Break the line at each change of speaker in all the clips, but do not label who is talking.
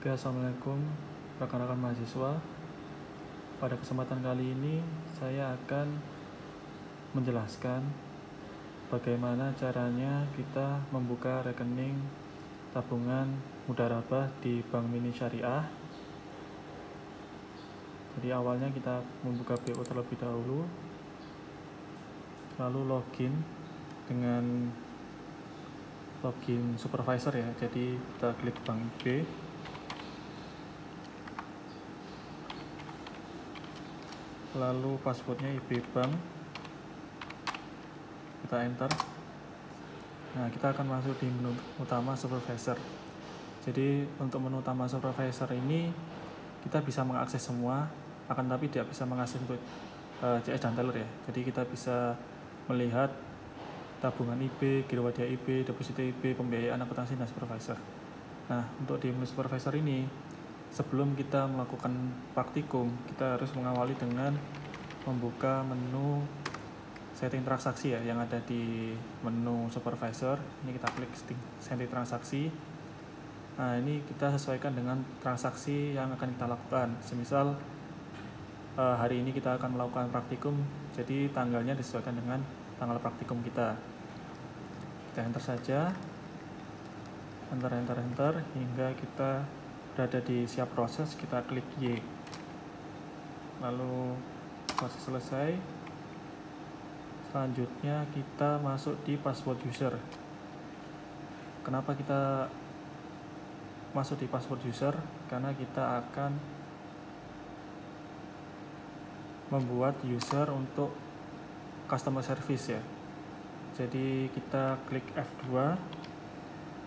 Oke, assalamualaikum rekan-rekan mahasiswa. Pada kesempatan kali ini saya akan menjelaskan bagaimana caranya kita membuka rekening tabungan mudharabah di Bank Mini Syariah. Jadi awalnya kita membuka BO terlebih dahulu, lalu login dengan login supervisor ya. Jadi kita klik Bank IB. Lalu passwordnya IB Bank, kita enter. Nah, kita akan masuk di menu utama supervisor. Jadi untuk menu utama supervisor ini kita bisa mengakses semua, akan tapi tidak bisa mengakses untuk CS dan teller ya. Jadi kita bisa melihat tabungan IB, Girwadia IB, deposito IB, pembiayaan akuntansi dan supervisor. Nah, untuk di menu supervisor ini, sebelum kita melakukan praktikum, kita harus mengawali dengan membuka menu setting transaksi ya, yang ada di menu supervisor. Ini kita klik setting transaksi. Nah, ini kita sesuaikan dengan transaksi yang akan kita lakukan. Semisal hari ini kita akan melakukan praktikum, jadi tanggalnya disesuaikan dengan tanggal praktikum kita. Kita enter saja, enter hingga kita berada di siap proses. Kita klik Y, lalu proses selesai. Selanjutnya kita masuk di password user. Kenapa kita masuk di password user? Karena kita akan membuat user untuk customer service ya. Jadi kita klik F2,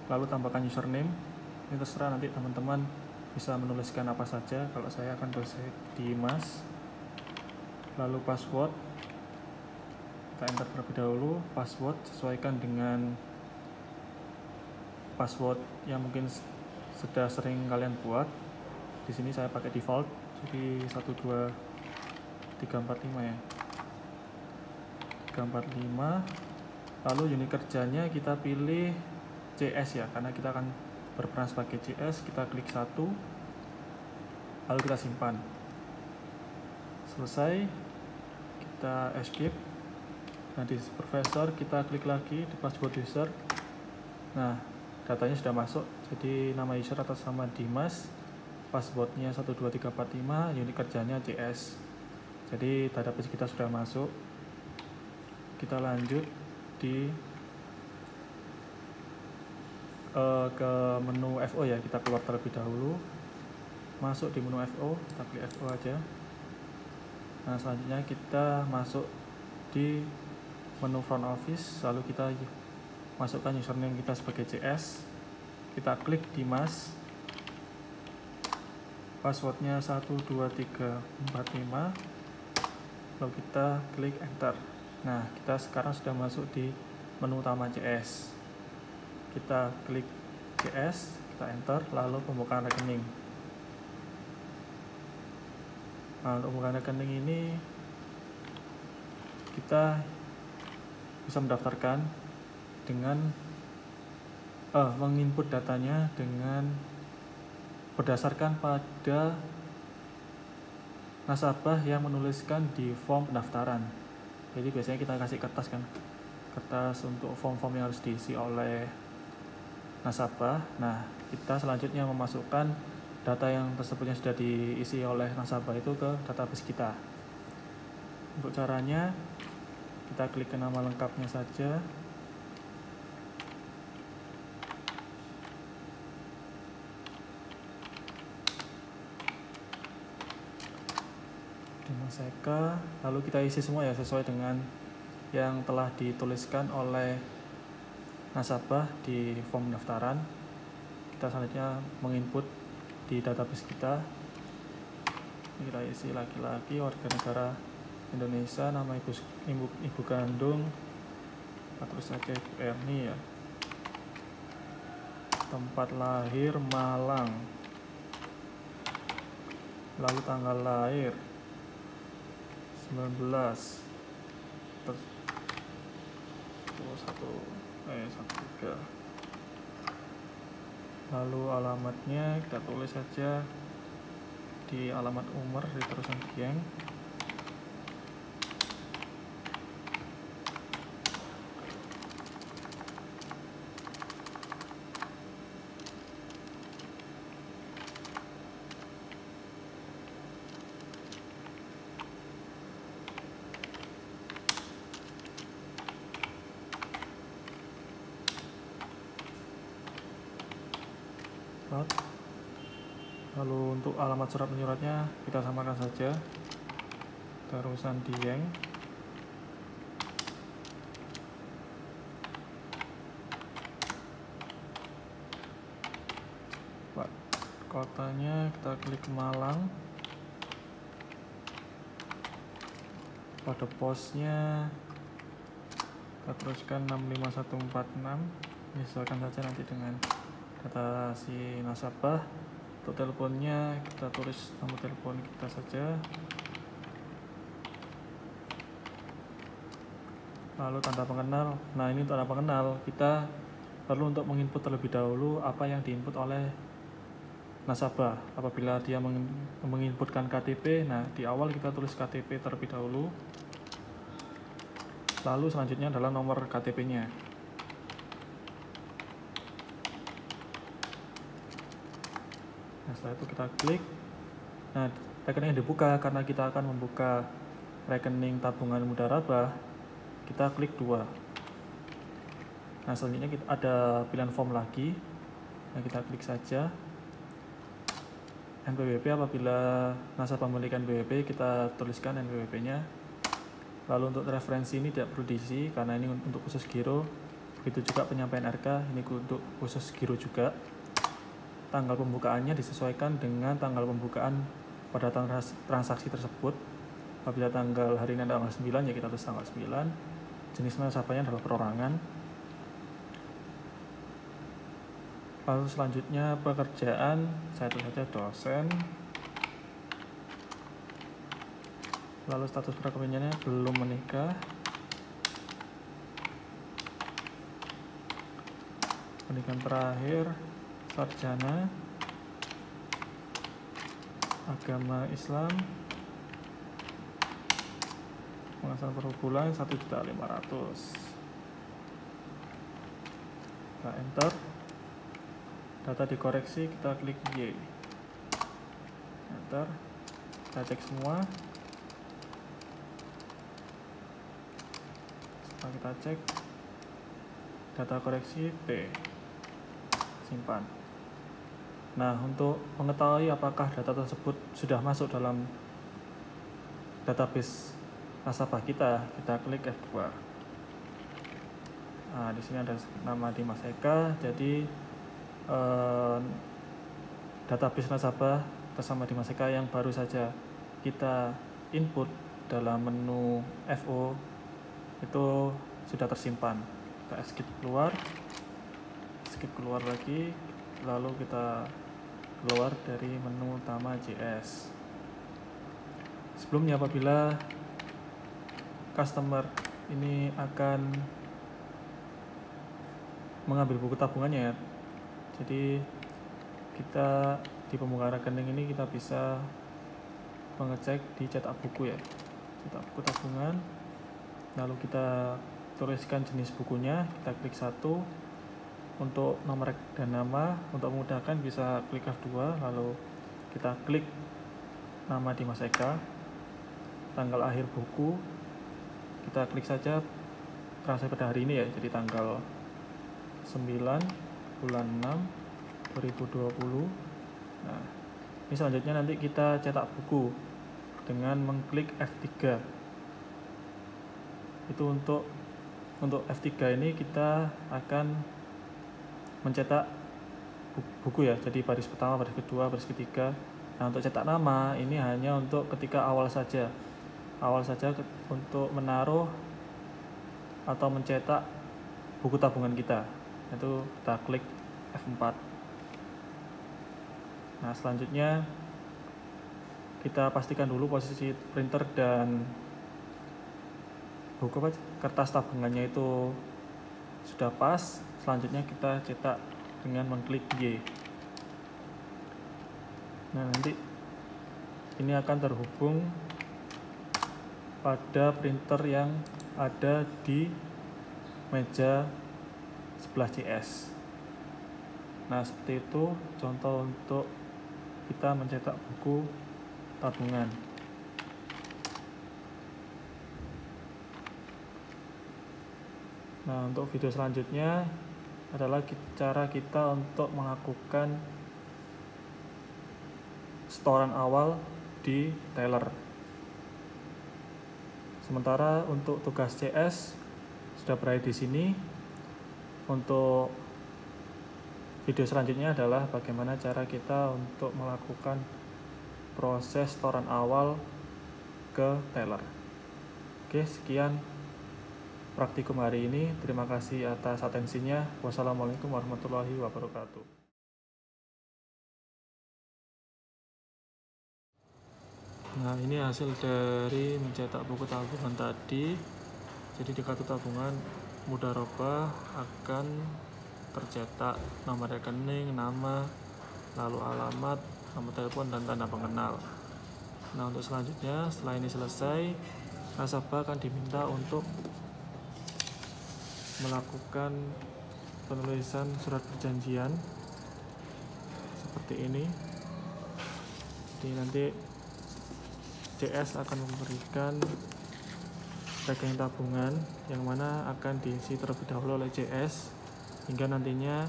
lalu tambahkan username. Ini terserah, nanti teman-teman bisa menuliskan apa saja. Kalau saya akan tulis Dimas. Lalu password, kita enter terlebih dahulu. Password sesuaikan dengan password yang mungkin sudah sering kalian buat. Di sini saya pakai default, jadi 12345 ya. 345. Lalu unit kerjanya kita pilih CS ya, karena kita akan berperan sebagai CS. Kita klik 1, lalu kita simpan. Selesai, kita escape. Nah, di supervisor kita klik lagi di password user. Nah, datanya sudah masuk. Jadi nama user atas nama Dimas, passwordnya 12345, unit kerjanya CS. Jadi database kita sudah masuk. Kita lanjut di ke menu FO ya. Kita keluar terlebih dahulu, masuk di menu FO, kita klik FO aja. Nah, selanjutnya kita masuk di menu front office, lalu kita masukkan username kita sebagai CS. Kita klik Dimas, passwordnya 12345, lalu kita klik enter. Nah, kita sekarang sudah masuk di menu utama CS. Kita klik CS, kita enter, lalu pembukaan rekening. Nah, untuk pembukaan rekening ini kita bisa mendaftarkan dengan menginput datanya dengan berdasarkan pada nasabah yang menuliskan di form pendaftaran. Jadi biasanya kita kasih kertas untuk form-form yang harus diisi oleh nasabah. Nah, kita selanjutnya memasukkan data yang tersebut yang sudah diisi oleh nasabah itu ke database kita. Untuk caranya, kita klik ke nama lengkapnya saja. Dimas Eka, lalu kita isi semua ya sesuai dengan yang telah dituliskan oleh nasabah di form pendaftaran. Kita selanjutnya menginput di database kita. Kita isi laki-laki, warga negara Indonesia, nama ibu kandung, terus saja Ibu Erni ya. Tempat lahir Malang, lalu tanggal lahir 19 13. Lalu alamatnya kita tulis saja di alamat Umar di terusan Dieng. Lalu untuk alamat surat menyuratnya kita samakan saja, terusan Dieng. Kotanya kita klik Malang. Pada posnya kita teruskan 65146, menyesuaikan saja nanti dengan data si nasabah. Untuk teleponnya kita tulis nomor telepon kita saja. Lalu tanda pengenal. Nah, ini tanda pengenal kita perlu untuk menginput terlebih dahulu apa yang diinput oleh nasabah. Apabila dia menginputkan KTP, nah di awal kita tulis KTP terlebih dahulu. Lalu selanjutnya adalah nomor KTP-nya. Nah, setelah itu kita klik. Nah, rekening yang dibuka karena kita akan membuka rekening tabungan Mudharabah, kita klik 2. Nah, selanjutnya kita ada pilihan form lagi. Nah, kita klik saja NPWP. Apabila nasabah memiliki NPWP, kita tuliskan NPWP-nya. Lalu untuk referensi ini tidak perlu diisi karena ini untuk khusus giro. Begitu juga penyampaian RK, ini untuk khusus giro juga. Tanggal pembukaannya disesuaikan dengan tanggal pembukaan pada transaksi tersebut. Apabila tanggal hari ini tanggal 9, ya kita tulis tanggal 9. Jenis nasabahnya adalah perorangan. Lalu selanjutnya pekerjaan, saya tulis saja dosen. Lalu status perekonomiannya belum menikah. Pendidikan terakhir sarjana, agama Islam, penghasilan per bulan 1.500.000. Kita enter. Data dikoreksi, kita klik Y. Enter. Kita cek semua. Setelah kita cek, data koreksi P. Simpan. Nah, untuk mengetahui apakah data tersebut sudah masuk dalam database nasabah kita klik F2. Nah, di sini ada nama Dimas Eka. Jadi database nasabah bersama Dimas Eka yang baru saja kita input dalam menu FO itu sudah tersimpan. Kita skip keluar lagi, lalu kita keluar dari menu utama JS. Sebelumnya apabila customer ini akan mengambil buku tabungannya, jadi kita di pembukaan rekening ini kita bisa mengecek di cetak buku ya, cetak buku tabungan. Lalu kita tuliskan jenis bukunya, kita klik 1. Untuk nomor dan nama, untuk memudahkan bisa klik F2, lalu kita klik nama Dimas Eka, tanggal akhir buku, kita klik saja transaksi pada hari ini ya, jadi tanggal 9 bulan 6 2020. Nah, ini selanjutnya nanti kita cetak buku dengan mengklik F3. Itu untuk F3 ini kita akan mencetak buku ya, jadi baris pertama, baris kedua, baris ketiga. Nah, untuk cetak nama ini hanya untuk ketika awal saja untuk menaruh atau mencetak buku tabungan kita. Itu kita klik F4. Nah, selanjutnya kita pastikan dulu posisi printer dan buku kertas tabungannya itu sudah pas. Selanjutnya kita cetak dengan mengklik Y. Nah, nanti ini akan terhubung pada printer yang ada di meja sebelah CS. Nah, seperti itu contoh untuk kita mencetak buku tabungan. Nah, untuk video selanjutnya adalah cara kita untuk melakukan setoran awal di teller. Sementara untuk tugas CS sudah berakhir di sini. Untuk video selanjutnya adalah bagaimana cara kita untuk melakukan proses setoran awal ke teller. Oke, sekian praktikum hari ini. Terima kasih atas atensinya. Wassalamualaikum warahmatullahi wabarakatuh. Nah, ini hasil dari mencetak buku tabungan tadi. Jadi di kartu tabungan mudharabah akan tercetak nomor rekening, nama, lalu alamat, nomor telepon, dan tanda pengenal. Nah, untuk selanjutnya setelah ini selesai, nasabah akan diminta untuk melakukan penulisan surat perjanjian seperti ini. Jadi nanti CS akan memberikan rekening tabungan yang mana akan diisi terlebih dahulu oleh CS hingga nantinya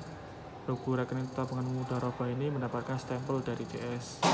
logo rekening tabungan mudharabah ini mendapatkan stempel dari CS.